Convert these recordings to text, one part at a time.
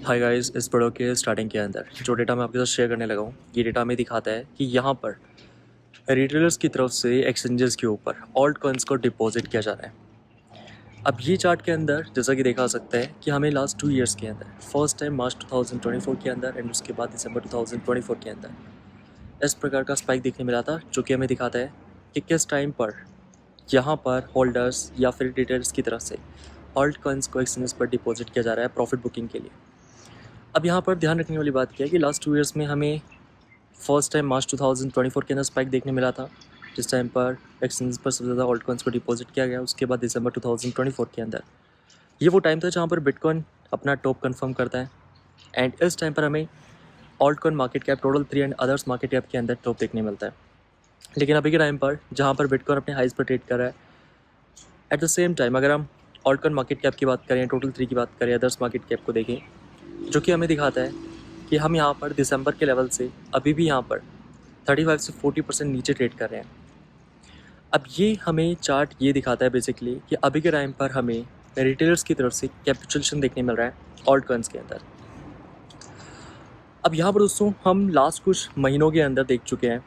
Hi guys, इस video के starting के अंदर जो डेटा मैं आपके साथ शेयर करने लगा हूँ, ये डेटा हमें दिखाता है कि यहाँ पर रिटेलर्स की तरफ से एक्सचेंजेस के ऊपर ऑल्ट कॉइन्स को डिपॉजिट किया जा रहा है। अब ये चार्ट के अंदर जैसा कि देखा सकता है कि हमें लास्ट 2 ईयर्स के अंदर फर्स्ट टाइम मार्च 2024 के अंदर एंड उसके बाद दिसंबर 2024 के अंदर इस प्रकार का स्पाइक देखने मिला था, जो कि हमें दिखाता है कि किस टाइम पर यहाँ पर होल्डर्स या फिर रिटेलर्स की तरफ से ऑल्ट कॉइन्स को एक्सचेंजेस पर डिपॉजिट किया जा रहा है प्रॉफिट बुकिंग के लिए। अब यहाँ पर ध्यान रखने वाली बात क्या है कि लास्ट 2 ईयर्स में हमें फर्स्ट टाइम मार्च 2024 के अंदर स्पाइक देखने मिला था, जिस टाइम पर एक्सचेंज पर सबसे ज़्यादा ऑल्ट कॉइन्स को डिपॉजिट किया गया। उसके बाद दिसंबर 2024 के अंदर ये वो टाइम था जहाँ पर बिटकॉइन अपना टॉप कंफर्म करता है एंड इस टाइम पर हमें alt coin market cap total 3 and others market cap के अंदर टॉप देखने मिलता है। लेकिन अभी के टाइम पर जहाँ पर बिटकॉइन अपने हाइज पर ट्रेड कर रहा है, एट द सेम टाइम अगर हम ऑल्ट कॉइन मार्केट कैप की बात करें, टोटल 3 की बात करें, अदर्स मार्केट कैप को देखें, जो कि हमें दिखाता है कि हम यहाँ पर दिसंबर के लेवल से अभी भी यहाँ पर 35 से 40% नीचे ट्रेड कर रहे हैं। अब ये हमें चार्ट ये दिखाता है बेसिकली कि अभी के टाइम पर हमें रिटेलर्स की तरफ से कैपिटुलेशन देखने मिल रहा है ऑल्ट कॉइन्स के अंदर। अब यहाँ पर दोस्तों हम लास्ट कुछ महीनों के अंदर देख चुके हैं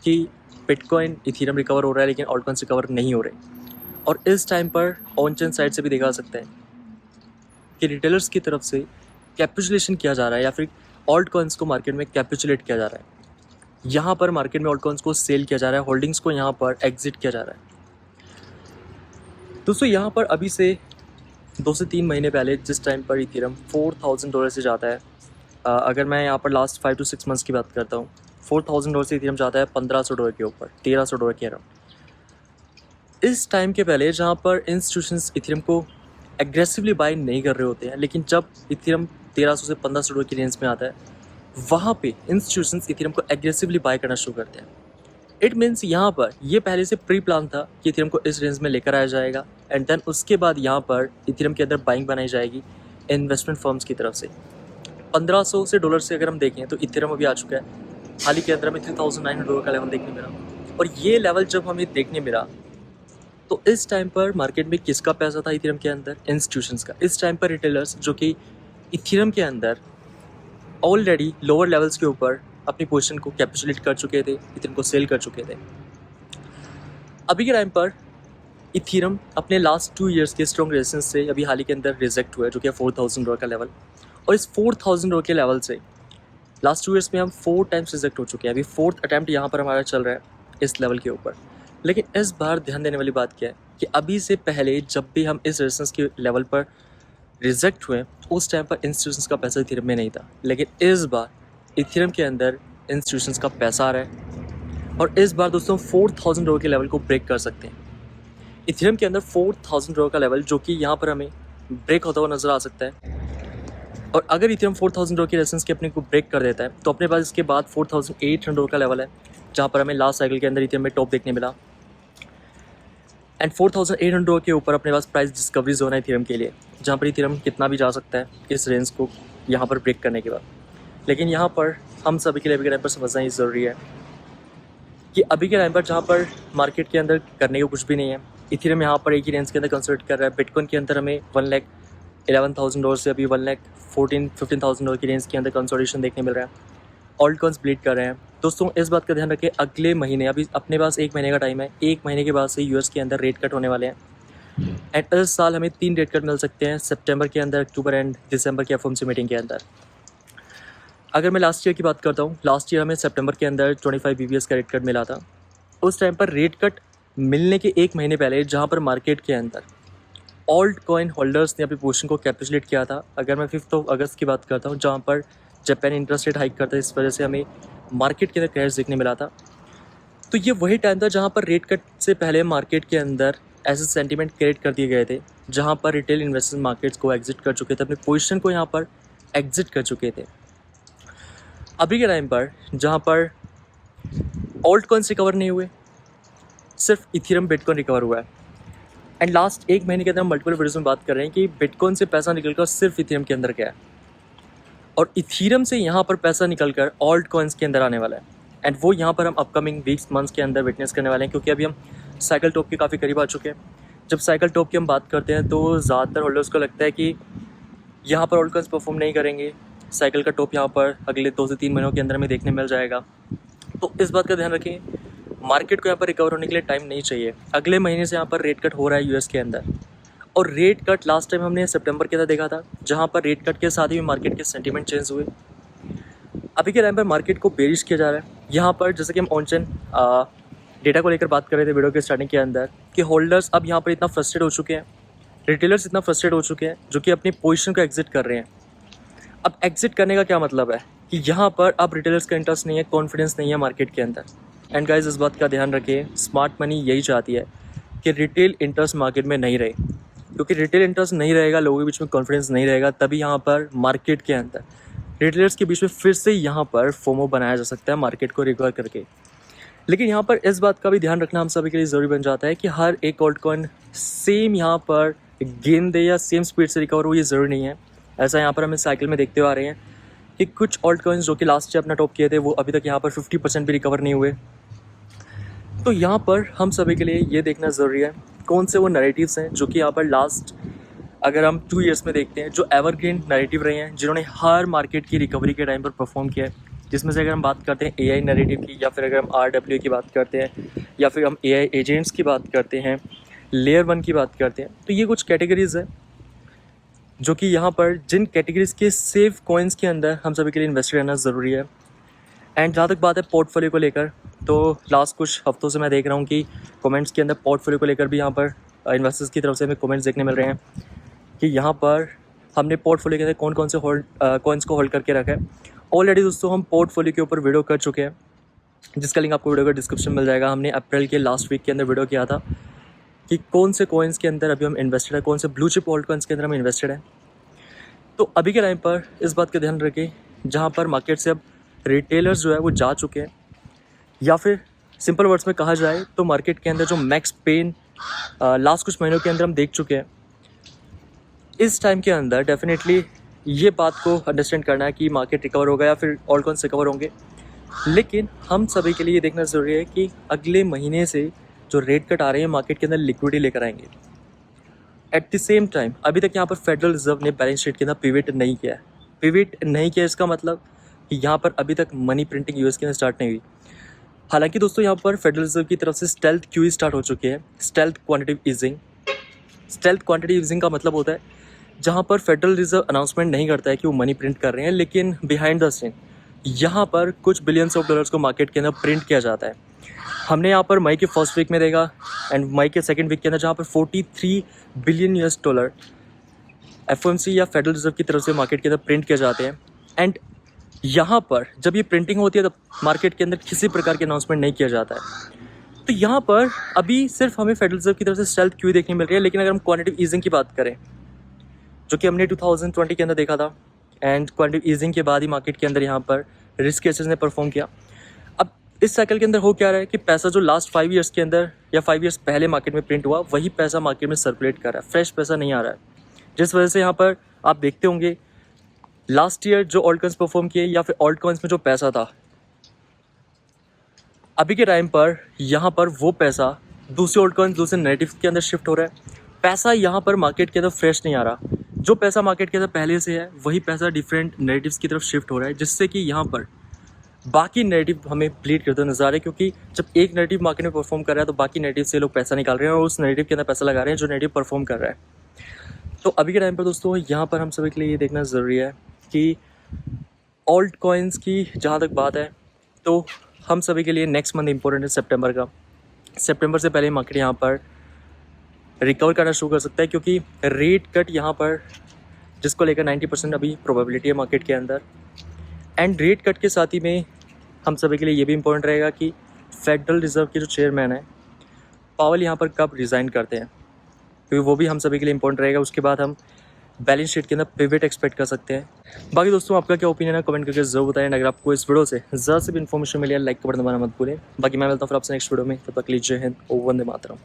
कि बिटकॉइन इथेरियम रिकवर हो रहा है, लेकिन ऑल्ट कॉइन्स रिकवर नहीं हो रहे। और इस टाइम पर ऑन चेन साइड से भी देखा सकते हैं कि रिटेलर्स की तरफ से कैपिटुलेशन किया जा रहा है या फिर ऑल्ट कॉइन्स को मार्केट में कैपिचुलेट किया जा रहा है। यहाँ पर मार्केट में ऑल्ट कॉइन्स को सेल किया जा रहा है, होल्डिंग्स को यहाँ पर एग्जिट किया जा रहा है। दोस्तों यहाँ पर अभी से 2 से 3 महीने पहले जिस टाइम पर इथेरियम $4,000 से जाता है, अगर मैं यहाँ पर लास्ट 5 to 6 मंथ्स की बात करता हूँ, $4,000 से इथेरियम जाता है $1,500 के ऊपर, $1,300 के अराउंड। इस टाइम के पहले जहाँ पर इंस्टीट्यूशंस इथेरियम को एग्रेसिवली बाय नहीं कर रहे होते हैं, लेकिन जब इथेरियम 1300 से $1,500 की रेंज में आता है, वहाँ पे इंस्टीट्यूशंस इथेरियम को एग्रेसिवली बाय करना शुरू करते हैं। इट मीन्स यहाँ पर ये पहले से प्री प्लान था कि इथेरियम को इस रेंज में लेकर आया जाएगा एंड देन उसके बाद यहाँ पर इथेरियम के अंदर बाइंग बनाई जाएगी इन्वेस्टमेंट फर्म्स की तरफ से। 1500 से डॉलर से अगर हम देखें तो इथेरियम अभी आ चुका है, हाल ही के अंदर हमें $3,900 का लेवल देखने मिला। और ये लेवल जब हमें देखने मिला तो इस टाइम पर मार्केट में किसका पैसा था इथेरियम के अंदर? इंस्टीट्यूशंस का। इस टाइम पर रिटेलर्स जो कि इथेरियम के अंदर ऑलरेडी लोअर लेवल्स के ऊपर अपनी पोजीशन को कैपिचुलेट कर चुके थे, इथेरियम को सेल कर चुके थे। अभी के टाइम पर इथेरियम अपने लास्ट 2 ईयर्स के स्ट्रॉन्ग रेजिस्टेंस से अभी हाल ही के अंदर रिजेक्ट हुआ है, जो कि $4,000 का लेवल। और इस $4,000 के लेवल से लास्ट 2 ईयर्स में हम 4 टाइम्स रिजेक्ट हो चुके हैं। अभी 4th अटैम्प्ट यहाँ पर हमारा चल रहा है इस लेवल के ऊपर। लेकिन इस बार ध्यान देने वाली बात क्या है कि अभी से पहले जब भी हम इस रेजिस्टेंस के लेवल पर रिजेक्ट हुए, उस टाइम पर इंस्टीट्यूशंस का पैसा इथेरियम में नहीं था। लेकिन इस बार इथेरियम के अंदर इंस्टीट्यूशंस का पैसा आ रहा है और इस बार दोस्तों $4,000 के लेवल को ब्रेक कर सकते हैं। इथेरियम के अंदर $4,000 का लेवल जो कि यहाँ पर हमें ब्रेक होता हुआ नजर आ सकता है। और अगर इथेरियम $4,000 की रेजिस्टेंस के अपने को ब्रेक कर देता है तो अपने पास इसके बाद $4,800 का लेवल है, जहाँ पर हमें लास्ट साइकिल के अंदर इथेरियम में टॉप देखने मिला। एंड $4,800 के ऊपर अपने पास प्राइस डिस्कवरी जोन है इथेरियम के लिए, जहाँ पर इथेरियम कितना भी जा सकता है इस रेंज को यहाँ पर ब्रेक करने के बाद। लेकिन यहाँ पर हम सभी के लिए अभी के टाइम पर समझना ही ज़रूरी है कि अभी के टाइम पर जहाँ पर मार्केट के अंदर करने को कुछ भी नहीं है, इथेरियम यहाँ पर एक ही रेंज के अंदर कंसल्ट कर रहा है। बिटकॉइन के अंदर हमें $1,11,000 से अभी $1,15,000 की रेंज के अंदर कंसोलिडेशन देखने मिल रहा है। ऑल्ट कॉइन्स ब्लीड कर रहे हैं। दोस्तों इस बात का ध्यान रखें, अगले महीने अभी अपने पास 1 महीने का टाइम है, 1 महीने के बाद से यूएस के अंदर रेट कट होने वाले हैं। एंड इस साल हमें 3 रेट कट मिल सकते हैं, सितंबर के अंदर, अक्टूबर एंड दिसंबर के एफओएमसी मीटिंग के अंदर। अगर मैं लास्ट ईयर की बात करता हूँ, लास्ट ईयर हमें सितंबर के अंदर 25 BPS का रेट कट मिला था। उस टाइम पर रेट कट मिलने के 1 महीने पहले जहाँ पर मार्केट के अंदर ऑल्ट कॉइन होल्डर्स ने अपनी पोजीशन को कैपिचुलेट किया था। अगर मैं 5 अगस्त की बात करता हूँ, जहाँ पर जापान इंटरेस्ट रेट हाइक करता है, इस वजह से हमें मार्केट के अंदर क्रैश देखने मिला था। तो ये वही टाइम था जहाँ पर रेट कट से पहले मार्केट के अंदर ऐसे सेंटीमेंट क्रिएट कर दिए गए थे, जहाँ पर रिटेल इन्वेस्टर्स मार्केट्स को एग्जिट कर चुके थे, अपनी पोजीशन को यहाँ पर एग्जिट कर चुके थे। अभी के टाइम पर जहाँ पर ऑल्ट कॉइन्स रिकवर नहीं हुए, सिर्फ इथेरियम बिटकॉइन रिकवर हुआ है। एंड लास्ट 1 महीने के अंदर हम मल्टीपल वीडियोस में बात कर रहे हैं कि बिटकॉइन से पैसा निकलकर सिर्फ इथेरियम के अंदर गया है और इथेरियम से यहाँ पर पैसा निकलकर ऑल्ट कॉइन्स के अंदर आने वाला है। एंड वो यहाँ पर हम अपकमिंग वीक्स मंथ्स के अंदर विटनेस करने वाले हैं, क्योंकि अभी हम साइकिल टॉप के काफ़ी करीब आ चुके हैं। जब साइकिल टॉप की हम बात करते हैं तो ज़्यादातर होल्डर्स को लगता है कि यहाँ पर ऑल्ट कॉइन्स परफॉर्म नहीं करेंगे, साइकिल का टॉप यहाँ पर अगले 2 से 3 महीनों के अंदर हमें देखने मिल जाएगा। तो इस बात का ध्यान रखें, मार्केट को यहाँ पर रिकवर होने के लिए टाइम नहीं चाहिए। अगले महीने से यहाँ पर रेट कट हो रहा है यूएस के अंदर, और रेट कट लास्ट टाइम हमने सितंबर के अंदर देखा था, जहाँ पर रेट कट के साथ ही मार्केट के सेंटीमेंट चेंज हुए। अभी के टाइम पर मार्केट को बेरिश किया जा रहा है। यहाँ पर जैसे कि हम ऑनचेन डेटा को लेकर बात कर रहे थे वीडियो के स्टार्टिंग के अंदर, कि होल्डर्स अब यहाँ पर इतना फ्रस्ट्रेट हो चुके हैं, रिटेलर्स इतना फ्रस्ट्रेट हो चुके हैं जो कि अपनी पोजीशन को एग्जिट कर रहे हैं। अब एग्जिट करने का क्या मतलब है कि यहाँ पर अब रिटेलर्स का इंटरेस्ट नहीं है, कॉन्फिडेंस नहीं है मार्केट के अंदर। एंड गाइस, इस बात का ध्यान रखें, स्मार्ट मनी यही चाहती है कि रिटेल इंटरेस्ट मार्केट में नहीं रहे, क्योंकि रिटेल इंटरेस्ट नहीं रहेगा, लोगों के बीच में कॉन्फिडेंस नहीं रहेगा, तभी यहाँ पर मार्केट के अंदर रिटेलर्स के बीच में फिर से यहाँ पर फोमो बनाया जा सकता है मार्केट को रिकवर करके। लेकिन यहाँ पर इस बात का भी ध्यान रखना हम सभी के लिए ज़रूरी बन जाता है कि हर एक ऑल्ट कॉइन सेम यहाँ पर गेन दे या सेम स्पीड से रिकवर हो, ये ज़रूरी नहीं है। ऐसा यहाँ पर हम इस साइकिल में देखते हुए आ रहे हैं कि कुछ ऑल्ट कॉइन्स जो कि लास्ट ईयर अपना टॉप किए थे, वो अभी तक यहाँ पर 50% भी रिकवर नहीं हुए। तो यहाँ पर हम सभी के लिए ये देखना ज़रूरी है कौन से वो नैरेटिव्स हैं जो कि यहाँ पर लास्ट अगर हम 2 ईयर्स में देखते हैं जो एवरग्रीन नैरेटिव रहे हैं, जिन्होंने हर मार्केट की रिकवरी के टाइम पर परफॉर्म किया है। जिसमें से अगर हम बात करते हैं एआई नैरेटिव की, या फिर अगर हम RW की बात करते हैं, या फिर हम एआई एजेंट्स की बात करते हैं, लेयर 1 की बात करते हैं, तो ये कुछ कैटेगरीज़ है जो कि यहाँ पर जिन कैटेगरीज़ के सेफ कॉइन्स के अंदर हम सभी के लिए इन्वेस्ट रहना ज़रूरी है। एंड जहाँ तक बात है पोर्टफोलियो को लेकर, तो लास्ट कुछ हफ्तों से मैं देख रहा हूँ कि कमेंट्स के अंदर पोर्टफोलियो को लेकर भी यहाँ पर इन्वेस्टर्स की तरफ से हमें कमेंट्स देखने मिल रहे हैं कि यहाँ पर हमने पोर्टफोलियो के अंदर कौन कौन से कॉइन्स को होल्ड करके रखा है। ऑलरेडी दोस्तों हम पोर्टफोलियो के ऊपर वीडियो कर चुके हैं, जिसका लिंक आपको वीडियो का डिस्क्रिप्शन मिल जाएगा। हमने अप्रैल के लास्ट वीक के अंदर वीडियो किया था कि कौन से कॉइन्स के अंदर अभी हम इन्वेस्टेड है, कौन से ब्लू चिप ऑल्ट कॉइन्स के अंदर हम इन्वेस्टेड है। तो अभी के टाइम पर इस बात का ध्यान रखें, जहाँ पर मार्केट से अब रिटेलर्स जो है वो जा चुके हैं, या फिर सिंपल वर्ड्स में कहा जाए तो मार्केट के अंदर जो मैक्स पेन लास्ट कुछ महीनों के अंदर हम देख चुके हैं, इस टाइम के अंदर डेफिनेटली ये बात को अंडरस्टैंड करना है कि मार्केट रिकवर होगा या फिर ऑल कॉइन्स रिकवर होंगे। लेकिन हम सभी के लिए ये देखना ज़रूरी है कि अगले महीने से जो रेट कट आ रहे हैं मार्केट के अंदर लिक्विडिटी लेकर आएंगे। एट द सेम टाइम अभी तक यहाँ पर फेडरल रिजर्व ने बैलेंस शीट के अंदर पिवट नहीं किया है। पिवट नहीं किया इसका मतलब कि यहाँ पर अभी तक मनी प्रिंटिंग यूएस के अंदर स्टार्ट नहीं हुई। हालांकि दोस्तों यहाँ पर फेडरल रिजर्व की तरफ से स्टेल्थ क्यूई स्टार्ट हो चुकी है, stealth quantitative easing. Stealth quantitative easing का मतलब होता है जहाँ पर फेडरल रिजर्व अनाउंसमेंट नहीं करता है कि वो मनी प्रिंट कर रहे हैं, लेकिन बिहाइंड द सीन यहाँ पर कुछ बिलियंस ऑफ डॉलर्स को मार्केट के अंदर प्रिंट किया जाता है। हमने यहाँ पर मई के फर्स्ट वीक में देखा एंड मई के सेकंड वीक के अंदर जहाँ पर 43 बिलियन यूएस डॉलर एफओएमसी या फेडरल रिजर्व की तरफ से मार्केट के अंदर प्रिंट किए जाते हैं। एंड यहाँ पर जब ये प्रिंटिंग होती है तब मार्केट के अंदर किसी प्रकार के अनाउंसमेंट नहीं किया जाता है। तो यहाँ पर अभी सिर्फ हमें फेडरल रिजर्व की तरफ से स्टेल्थ क्यूई देखने मिल रही है। लेकिन अगर हम क्वांटिटेटिव ईजिंग की बात करें, जो कि हमने 2020 के अंदर देखा था, एंड क्वांटिटेटिव ईजिंग के बाद ही मार्केट के अंदर यहाँ पर रिस्क एसेट्स ने परफॉर्म किया। अब इस साइकिल के अंदर हो क्या रहा है कि पैसा जो लास्ट 5 ईयर्स के अंदर या 5 ईयर्स पहले मार्केट में प्रिंट हुआ, वही पैसा मार्केट में सर्कुलेट कर रहा है, फ्रेश पैसा नहीं आ रहा है। जिस वजह से यहाँ पर आप देखते होंगे लास्ट ईयर जो ऑल्ट कॉइन्स परफॉर्म किए या फिर ऑल्ट कॉइन्स में जो पैसा था, अभी के टाइम पर यहाँ पर वो पैसा दूसरे ऑल्ट कॉइन्स दूसरे नैरेटिव के अंदर शिफ्ट हो रहा है। पैसा यहाँ पर मार्केट के अंदर फ्रेश नहीं आ रहा। जो पैसा मार्केट के अंदर पहले से है वही पैसा डिफरेंट नैरेटिव्स की तरफ शिफ्ट हो रहा है, जिससे कि यहाँ पर बाकी नैरेटिव हमें ब्लीड करते हुए नजर आ रहे हैं। क्योंकि जब एक नैरेटिव मार्केट में परफॉर्म कर रहा है तो बाकी नैरेटिव से लोग पैसा निकाल रहे हैं और उस नैरेटिव के अंदर पैसा लगा रहे हैं जो नैरेटिव परफॉर्म कर रहा है। तो अभी के टाइम पर दोस्तों यहाँ पर हम सभी के लिए ये देखना ज़रूरी है कि ऑल्ट कॉइन्स की जहाँ तक बात है तो हम सभी के लिए नेक्स्ट मंथ इंपॉर्टेंट है सितंबर का। सितंबर से पहले मार्केट यहाँ पर रिकवर करना शुरू कर सकता है, क्योंकि रेट कट यहाँ पर जिसको लेकर 90% अभी प्रोबेबिलिटी है मार्केट के अंदर। एंड रेट कट के साथ ही में हम सभी के लिए ये भी इम्पोर्टेंट रहेगा कि फेडरल रिजर्व के जो चेयरमैन है पावेल यहाँ पर कब रिज़ाइन करते हैं, क्योंकि वो भी हम सभी के लिए इम्पोर्टेंट रहेगा। उसके बाद हम बैलेंस शीट के अंदर पिवट एक्सपेक्ट कर सकते हैं। बाकी दोस्तों आपका क्या ओपिनियन है कमेंट करके जरूर बताएं। अगर आपको इस वीडियो से ज़्यादा से भी इन्फॉर्मेशन मिली है लाइक का बटन दबाना मत भूलें। बाकी मैं मिलता हूँ फिर आपसे नेक्स्ट वीडियो में, तब तक लीजिए हिंद, वंदे मातरम।